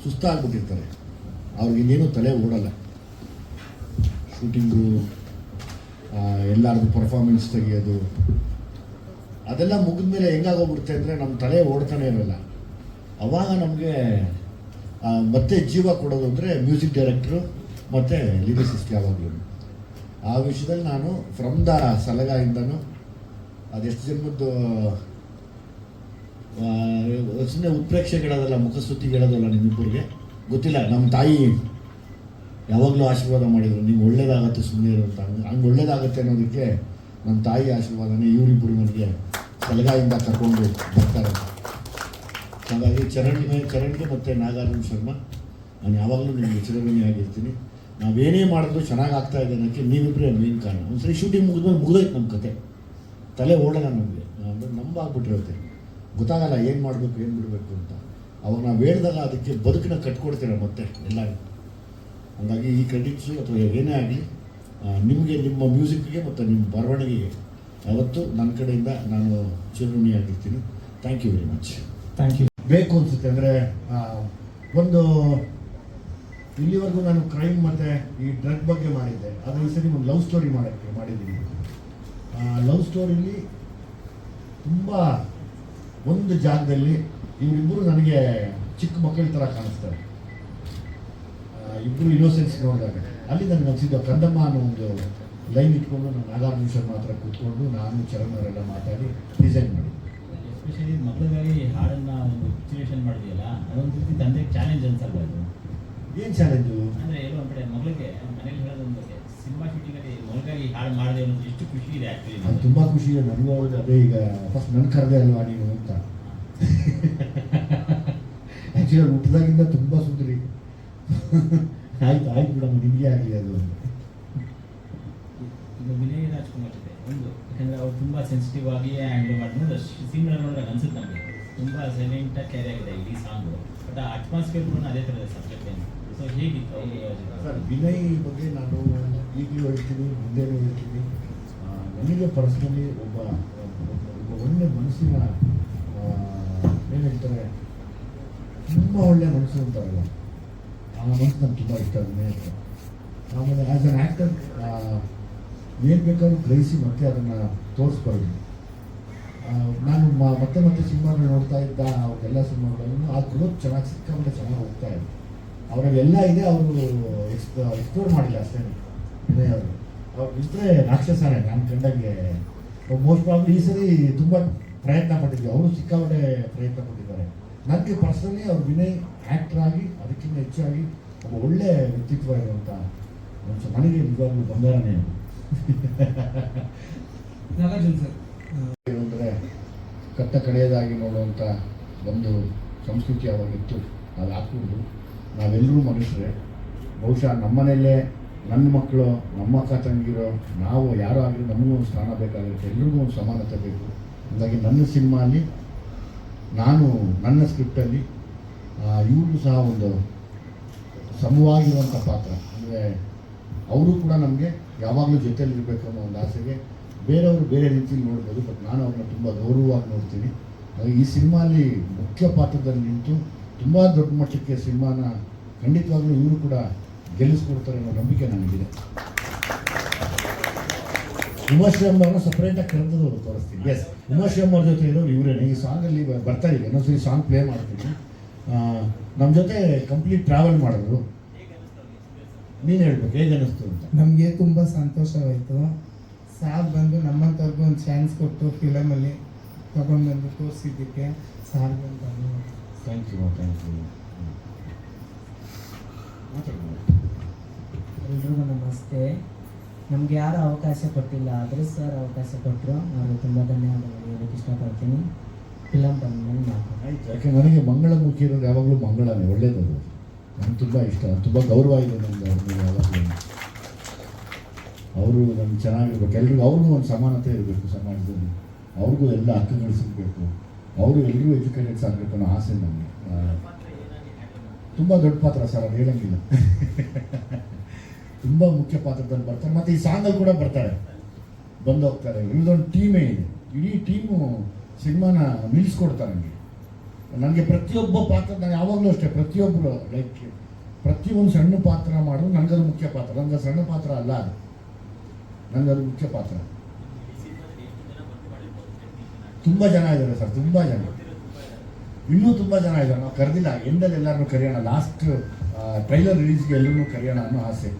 ಸುಸ್ತಾಗ್ಬಿಟ್ಟಿರ್ತಾರೆ, ಅವ್ರಿಗೆ ಇನ್ನೇನು ತಲೆ ಓಡಲ್ಲ. ಶೂಟಿಂಗು, ಎಲ್ಲರದು ಪರ್ಫಾರ್ಮೆನ್ಸ್ ತೆಗಿಯೋದು ಅದೆಲ್ಲ ಮುಗಿದ್ಮೇಲೆ ಹೆಂಗಾಗೋಗ್ಬಿಡುತ್ತೆ ಅಂದರೆ ನಮ್ಮ ತಲೆ ಓಡ್ತಾನೆ ಇರೋಲ್ಲ. ಅವಾಗ ನಮಗೆ ಮತ್ತೆ ಜೀವ ಕೊಡೋದು ಅಂದರೆ ಮ್ಯೂಸಿಕ್ ಡೈರೆಕ್ಟ್ರು ಮತ್ತು ಲಿರಿಸಿಸ್ಟ್. ಯಾವಾಗಲೂ ಆ ವಿಷಯದಲ್ಲಿ ನಾನು ಫ್ರಮ್ ದ ಸಲಗಾಯಿಂದನೂ ಅದೆಷ್ಟು ಜನ್ಮದ್ದು ಸುಮ್ಮನೆ ಉತ್ಪ್ರೇಕ್ಷೆಗಳದಲ್ಲ, ಮುಖಸ್ತುತಿಗಳದಲ್ಲ, ನಿಮ್ಮಿಬ್ಬರಿಗೆ ಗೊತ್ತಿಲ್ಲ. ನಮ್ಮ ತಾಯಿ ಯಾವಾಗಲೂ ಆಶೀರ್ವಾದ ಮಾಡಿದರು, ನಿಮ್ಗೆ ಒಳ್ಳೇದಾಗತ್ತೆ ಸುಮ್ಮನೆ ಇರು ಅಂತ. ಹಂಗೆ ಒಳ್ಳೇದಾಗತ್ತೆ ಅನ್ನೋದಕ್ಕೆ ನಮ್ಮ ತಾಯಿ ಆಶೀರ್ವಾದನೇ ಇವರಿಬ್ಬರು ನನಗೆ ಸಲಗಾಯಿಂದ ಕರ್ಕೊಂಡು ಬರ್ತಾರೆ. ಹಾಗಾಗಿ ಚರಣ್ಗೆ ಮತ್ತು ನಾಗಾರ್ಜುನ ಶರ್ಮಾ ನಾನು ಯಾವಾಗಲೂ ನಿಮಗೆ ಚಿರಋಣಿಯಾಗಿರ್ತೀನಿ. ನಾವೇನೇ ಮಾಡಿದ್ರು ಚೆನ್ನಾಗಿ ಆಗ್ತಾ ಇದೆ ಅನ್ನೋಕ್ಕೆ ನೀವಿಬ್ಬರೇ ಮೇನ್ ಕಾರಣ. ಒಂದ್ಸರಿ ಶೂಟಿಂಗ್ ಮುಗಿದ್ಮೇಲೆ ಮುಗಿದೋಯ್ತು ನಮ್ಮ ಕತೆ, ತಲೆ ಓಡೋಣ ನಮಗೆ, ನಂಬಾಗ್ಬಿಟ್ಟಿರುತ್ತೆ, ಗೊತ್ತಾಗಲ್ಲ ಏನು ಮಾಡಬೇಕು ಏನು ಬಿಡಬೇಕು ಅಂತ. ಅವಾಗ ನಾವು ಹೇಳಿದಾಗ ಅದಕ್ಕೆ ಬದುಕನ್ನ ಕಟ್ಕೊಡ್ತೀರ ಮತ್ತೆ ಎಲ್ಲರೂ. ಹಾಗಾಗಿ ಈ ಕ್ರೆಡಿಟ್ಸು ಅಥವಾ ಏನೇ ಆಗಲಿ ನಿಮಗೆ, ನಿಮ್ಮ ಮ್ಯೂಸಿಕ್ಗೆ ಮತ್ತು ನಿಮ್ಮ ಬರವಣಿಗೆಗೆ ಯಾವತ್ತೂ ನನ್ನ ಕಡೆಯಿಂದ ನಾನು ಚಿರಋಣಿಯಾಗಿರ್ತೀನಿ. Thank you very much. Thank you. ಬೇಕು ಅನಿಸುತ್ತೆ ಅಂದರೆ ಒಂದು ಇಲ್ಲಿವರೆಗೂ ನಾನು ಕ್ರೈಮ್ ಮತ್ತು ಈ ಡ್ರಗ್ ಬಗ್ಗೆ ಮಾಡಿದ್ದೆ, ಆದರೆ ಈ ಸರಿ ಒಂದು ಲವ್ ಸ್ಟೋರಿ ಮಾಡಿದ್ದೀನಿ. ಲವ್ ಸ್ಟೋರಿಲಿ ತುಂಬ ಒಂದು ಜಾಗದಲ್ಲಿ ಇವರಿಬ್ಬರು ನನಗೆ ಚಿಕ್ಕ ಮಕ್ಕಳ ಥರ ಕಾಣಿಸ್ತಾರೆ. ಇಬ್ಬರು ಇನ್ನೋಸೆನ್ಸ್ ನೋಡಿದಾಗ ಅಲ್ಲಿ ನನಗೆ ಅನಿಸಿದ್ದು ಕಂದಮ್ಮ ಅನ್ನೋ ಒಂದು ಲೈನ್ ಇಟ್ಕೊಂಡು ನಾನು ನಾಗಾರ್ಜುನ ಶರ್ಮಾ ಹತ್ರ ಕೂತ್ಕೊಂಡು ನಾನು ಚರಣ್ ಅವರೆಲ್ಲ ಮಾತಾಡಿ ಡಿಸೈನ್ ಮಾಡಿ. ಎಸ್ಪೆಷಲಿ ಮಕ್ಕಳಿಗಾಗಿ ಹಾಡನ್ನು ಒಂದು ಸಿಚುವೇಶನ್ ಮಾಡಿದೆಯಲ್ಲ, ಅದೊಂದು ರೀತಿ ತಂದೆಗೆ ಚಾಲೆಂಜ್ ಅನ್ಸಲ್ವ ಅದು? ಏನು ಚಾಲೆಂಜು ಅಂದರೆ ಎಲ್ಲೋ ಒಂದು ಕಡೆ ಮಗಳಿಗೆ ಮನೇಲಿ ಹೇಳೋದೊಂದು ಸಿನಿಮಾ ಶೂಟಿಂಗಲ್ಲಿ ಮಗಳಿಗಾಗಿ ಹಾಡು ಮಾಡಿದೆ ಅನ್ನೋದು ಎಷ್ಟು ಖುಷಿ ಇದೆ ಆ್ಯಕ್ಚುಲಿ. ಅದು ತುಂಬ ಖುಷಿ ಇದೆ ನನಗೂ. ಅದೇ ಈಗ ಫಸ್ಟ್ ನನ್ನ ಕರೆದೆ ಅಲ್ವಾ ನೀನು ಅಂತ. ಆ್ಯಕ್ಚುಲಿ ಅವ್ರು ಹುಟ್ಟಿದಾಗಿಂದ ತುಂಬ ಸುಂದರಿ. ಆಯ್ತು ಬಿಡಮ್ಮ, ನಿಮಗೆ ಆಗಲಿ ಅದು. ಈಗ ವಿನಯ್ ರಾಜ್ಕುಮಾರ್ ಜೊತೆ ಒಂದು, ಯಾಕಂದರೆ ಅವ್ರು ತುಂಬ ಸೆನ್ಸಿಟಿವ್ ಆಗಿ ಹ್ಯಾಂಡಲ್ ಮಾಡಿ ಸಿಂಗರ್ ನೋಡಿದಾಗ ಅನ್ಸುತ್ತೆ ನಮಗೆ ತುಂಬ ಸೈಲೆಂಟಾಗಿ ಕ್ಯಾರಿ ಆಗಿದೆ ಇಡೀ ಸಾಂಗು. ಬಟ್ ಆ ಅಟ್ಮಾಸ್ಫಿಯರ್ ಕೂಡ ಅದೇ ಥರದ ಸಬ್ಜೆಕ್ಟ್ ಏನು. ಸೊ ಹೇಗಿತ್ತು ಸರ್? ವಿನಯ್ ಬಗ್ಗೆ ನಾನು ಈಗಲೂ ಹೇಳ್ತೀನಿ, ಮುಂದೆನೂ ಹೇಳ್ತೀನಿ. ನನಗೆ ಪರ್ಸ್ನಲಿ ಒಬ್ಬ ಒಳ್ಳೆ ಮನಸ್ಸಿನ, ಏನು ಹೇಳ್ತಾರೆ, ತುಂಬ ಒಳ್ಳೆ ಮನಸ್ಸು ಅಂತಾರಲ್ಲ, ಆ ಮನಸ್ಸು ನನಗೆ ತುಂಬ ಇಷ್ಟ ವಿನಯ್ ಹತ್ರ. ಆಮೇಲೆ ಆ್ಯಸ್ ಅನ್ ಆ್ಯಕ್ಟರ್ ಏನು ಬೇಕಾದ್ರೂ ಗ್ರಹಿಸಿ ಮತ್ತೆ ಅದನ್ನು ತೋರಿಸ್ಬಾರ್ದು. ನಾನು ಮತ್ತೆ ಸಿನಿಮಾಗಳು ನೋಡ್ತಾ ಇದ್ದ ಅವ್ರಿಗೆಲ್ಲ ಸಿನಿಮಾಗಳನ್ನು ಆ ಗ್ರೋತ್ ಚೆನ್ನಾಗಿ ಸಿಕ್ಕಾಪಟ್ಟೆ ಚೆನ್ನಾಗಿ ಹೋಗ್ತಾ ಇದೆ. ಅವರಲ್ಲೆಲ್ಲ ಇದೆ, ಅವರು ಎಕ್ಸ್ಪ್ಲೋರ್ ಮಾಡಿಲ್ಲ ಅಷ್ಟೇ ವಿನಯ್ ಅವರು. ಅವ್ರು ಇದ್ದರೆ ರಾಕ್ಷಸನೇ ನಾನು ಕಂಡಂಗೆ. ಮೋಸ್ಟ್ ಪ್ರಾಬ್ಲಿ ಈ ಸರಿ ತುಂಬ ಪ್ರಯತ್ನ ಪಟ್ಟಿದ್ವಿ, ಅವರು ಸಿಕ್ಕಾಪಟ್ಟೆ ಪ್ರಯತ್ನ ಪಟ್ಟಿದ್ದಾರೆ. ನನಗೆ ಪರ್ಸನಲಿ ಅವ್ರು ವಿನಯ್ ಆ್ಯಕ್ಟರ್ ಆಗಿ ಅದಕ್ಕಿಂತ ಹೆಚ್ಚಾಗಿ ಒಬ್ಬ ಒಳ್ಳೆ ವ್ಯಕ್ತಿತ್ವ ಇರುವಂಥ ಮನುಷ್ಯ. ನನಗೆ ನಿಜವಾಗ್ಲೂ ಬಂಗಾರನೇ ನಾಗಾರ್ಜುನ ಸರ್. ಏನಂದರೆ ಕಟ್ಟ ಕಡೆಯದಾಗಿ ನೋಡುವಂಥ ಒಂದು ಸಂಸ್ಕೃತಿ ಅವಾಗಿತ್ತು. ಅದು ಹಾಕ್ಕೊಂಡು ನಾವೆಲ್ಲರೂ ಮನುಷ್ಯರೇ. ಬಹುಶಃ ನಮ್ಮನೆಯಲ್ಲೇ ನನ್ನ ಮಕ್ಕಳು, ನಮ್ಮ ಅಕ್ಕ ತಂಗಿರೋ, ನಾವು ಯಾರೋ ಆಗಲಿ ನಮಗೂ ಒಂದು ಸ್ಥಾನ ಬೇಕಾಗುತ್ತೆ, ಎಲ್ರಿಗೂ ಒಂದು ಸಮಾನತೆ ಬೇಕು. ಹಾಗಾಗಿ ನನ್ನ ಸಿನಿಮಾಲಿ ನಾನು ನನ್ನ ಸ್ಕ್ರಿಪ್ಟಲ್ಲಿ ಇವ್ರಿಗೂ ಸಹ ಒಂದು ಸಮವಾಗಿರುವಂಥ ಪಾತ್ರ. ಅಂದರೆ ಅವರು ಕೂಡ ನಮಗೆ ಯಾವಾಗಲೂ ಜೊತೆಯಲ್ಲಿರಬೇಕು ಅನ್ನೋ ಒಂದು ಆಸೆಗೆ ಬೇರೆಯವರು ಬೇರೆ ರೀತಿಯಲ್ಲಿ ನೋಡ್ಬೋದು, ಬಟ್ ನಾನು ಅವ್ರನ್ನ ತುಂಬ ಗೌರವವಾಗಿ ನೋಡ್ತೀನಿ. ಈ ಸಿನಿಮಾಲಿ ಮುಖ್ಯ ಪಾತ್ರದಲ್ಲಿ ನಿಂತು ತುಂಬ ದೊಡ್ಡ ಮಟ್ಟಕ್ಕೆ ಸಿನಿಮಾನ ಖಂಡಿತವಾಗ್ಲೂ ಇವರು ಕೂಡ ಗೆಲ್ಲಿಸ್ಕೊಡ್ತಾರೆ ಅನ್ನೋ ನಂಬಿಕೆ ನನಗಿದೆ. ಉಮಾಶ್ರೀ ಅವ್ರನ್ನ ಸಪ್ರೇಟಾಗಿ ಕರೆದವರು ತೋರಿಸ್ತೀನಿ. ಎಸ್, ಉಮಾಶ್ರೀ ಅವ್ರ ಜೊತೆ ಇರೋರು ಇವರೇನೆ. ಈ ಸಾಂಗಲ್ಲಿ ಬರ್ತಾರೆ, ಈಗ ಇನ್ನೊಂದ್ಸರಿ ಸಾಂಗ್ ಪ್ಲೇ ಮಾಡ್ತೀನಿ. ನಮ್ಮ ಜೊತೆ ಕಂಪ್ಲೀಟ್ ಟ್ರಾವೆಲ್ ಮಾಡಿದ್ರು. ನೀನು ಹೇಳ್ಬೇಕು ಹೇಗೆ ಅನ್ನಿಸ್ತು ಅಂತ. ನಮಗೆ ತುಂಬ ಸಂತೋಷವಾಯಿತು. ಸಾರ್ ಬಂದು ನಮ್ಮಂಥವ್ರಿಗೂ ಒಂದು ಚಾನ್ಸ್ ಕೊಟ್ಟು ಫಿಲಮಲ್ಲಿ ತಗೊಂಡ್ಬಂದು ತೋರಿಸಿದ್ದಕ್ಕೆ ಸಾರ್ಗೆ ಒಂದು ಧನ್ಯವಾದ. Thank you. ಎಲ್ರಿಗೂ ನಮಸ್ತೆ. ನಮ್ಗೆ ಯಾರು ಅವಕಾಶ ಕೊಟ್ಟಿಲ್ಲ, ಆದರೂ ಸರ್ ಅವಕಾಶ ಕೊಟ್ಟರು, ಅವ್ರಿಗೆ ತುಂಬ ಧನ್ಯವಾದಗಳು ಹೇಳೋಕ್ಕೆ ಇಷ್ಟಪಡ್ತೀನಿ. ಫಿಲಮ್ ಬಂದಮೇಲೆ ಮಾತು ಆಯ್ತು. ಯಾಕೆ ನನಗೆ ಮಂಗಳಮುಖಿ ಇರೋದು ಯಾವಾಗಲೂ ಮಂಗಳನೇ, ಒಳ್ಳೇದದು. ನನಗೆ ತುಂಬ ಇಷ್ಟ, ತುಂಬ ಗೌರವ ಇದೆ ನನಗೆ ಅವ್ರ ಮೇಲೆ ಯಾವಾಗಲೂ. ಅವರು ನಮ್ಗೆ ಚೆನ್ನಾಗಿರ್ಬೇಕು, ಎಲ್ರಿಗೂ ಅವ್ರಿಗೂ ಒಂದು ಸಮಾನತೆ ಇರಬೇಕು ಸಮಾಜದಲ್ಲಿ, ಅವ್ರಿಗೂ ಎಲ್ಲ ಹಕ್ಕುಗಳು ಸಿಗಬೇಕು, ಅವರು ಎಲ್ಲರೂ ಎಜುಕೇಟೆಡ್ಸ್ ಆಗಬೇಕು ಅನ್ನೋ ಆಸೆ ನನಗೆ. ತುಂಬ ದೊಡ್ಡ ಪಾತ್ರ ಸರ್, ಅದು ಹೇಳಂಗಿಲ್ಲ. ತುಂಬ ಮುಖ್ಯ ಪಾತ್ರದಲ್ಲಿ ಬರ್ತಾರೆ, ಮತ್ತು ಈ ಸಾಂಗಲ್ಲಿ ಕೂಡ ಬರ್ತಾರೆ, ಬಂದು ಹೋಗ್ತಾರೆ. ಇದೊಂದು ಟೀಮೇ ಇದೆ, ಇಡೀ ಟೀಮು ಸಿನಿಮಾನ ನಿಲ್ಲಿಸ್ಕೊಡ್ತಾರೆ ನನಗೆ. ನನಗೆ ಪ್ರತಿಯೊಬ್ಬ ಪಾತ್ರ, ನಾನು ಯಾವಾಗಲೂ ಅಷ್ಟೇ, ಪ್ರತಿಯೊಬ್ಬರು ಲೈಕ್ ಪ್ರತಿಯೊಂದು ಸಣ್ಣ ಪಾತ್ರ ಮಾಡೋದು ನನಗದು ಮುಖ್ಯ ಪಾತ್ರ. ನನಗೆ ಸಣ್ಣ ಪಾತ್ರ ಅಲ್ಲ ಅದು, ನನಗದು ಮುಖ್ಯ ಪಾತ್ರ. ತುಂಬ ಜನ ಇದ್ದಾರೆ ಸರ್, ತುಂಬ ಜನ, ಇನ್ನೂ ತುಂಬ ಜನ ಇದ್ದಾರೆ. ನಾವು ಕರೆದಿಲ್ಲ, ಎಂದಲ್ಲಿ ಎಲ್ಲರನ್ನೂ ಕರೆಯೋಣ, ಲಾಸ್ಟ್ ಟ್ರೈಲರ್ ರಿಲೀಸ್ಗೆ ಎಲ್ಲರೂ ಕರೆಯೋಣ ಅನ್ನೋ ಆಸೆ.